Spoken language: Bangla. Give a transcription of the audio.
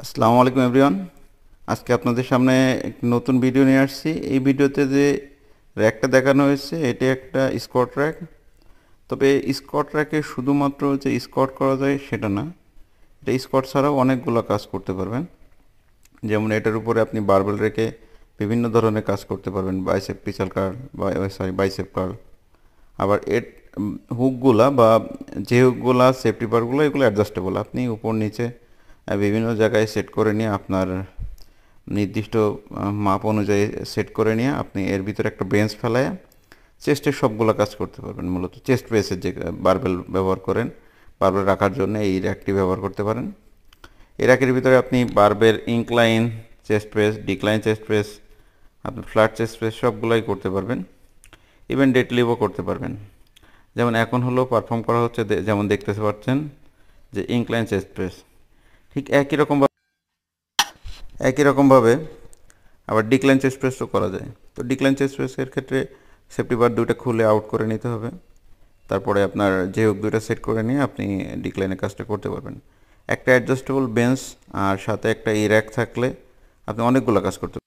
আসসালামু আলাইকুম এভরিওয়ান। আজকে আপনাদের সামনে একটি নতুন ভিডিও নিয়ে আসছি। এই ভিডিওতে যে র্যাকটা দেখানো হয়েছে এটি একটা স্কোয়াট র্যাক। তবে স্কোয়াট র্যাকে শুধুমাত্র যে স্কোয়াট করা যায় সেটা না, এটা স্কোয়াট ছাড়াও অনেকগুলো কাজ করতে পারবেন। যেমন এটার উপরে আপনি বারবেল রেখে বিভিন্ন ধরনের কাজ করতে পারবেন, বাইসেপ পিছাল কার্ল বা বাইসেপ কার্ল। আবার হুকগুলা বা যে হুকগুলা সেফটি বারগুলো এগুলো অ্যাডজাস্টেবল, আপনি উপর নিচে বিভিন্ন জায়গায় সেট করে নিয়ে আপনার নির্দিষ্ট মাপ অনুযায়ী সেট করে নিয়ে আপনি এর ভিতরে একটা বেঞ্চ ফেলায় চেস্টের সবগুলো কাজ করতে পারবেন। মূলত চেস্ট প্রেসের যে বারবেল ব্যবহার করেন, বারবেল রাখার জন্য এই র্যাকটি ব্যবহার করতে পারেন। এই র্যাকের ভিতরে আপনি barbell incline chest press, decline chest press, আপনি ফ্ল্যাট চেস্ট প্রেস সবগুলাই করতে পারবেন। ইভেন ডেডলিফটও করতে পারবেন। যেমন এখন হলো পারফর্ম করা হচ্ছে, যেমন দেখতে পাচ্ছেন যে ইনক্লাইন চেস্ট প্রেস। ঠিক একই রকমভাবে আবার ডিক্লাইন চেস্ট প্রেসও করা যায়। তো ডিক্লাইন চেস্ট প্রেসের ক্ষেত্রে সেফটি বার দুইটা খুলে আউট করে নিতে হবে, তারপরে আপনার যে হুক দুইটা সেট করে নিয়ে আপনি ডিক্লাইনের কাজটা করতে পারবেন। একটা অ্যাডজাস্টেবল বেঞ্চ আর সাথে একটা ই র্যাক থাকলে আপনি অনেকগুলো কাজ করতে পারবেন।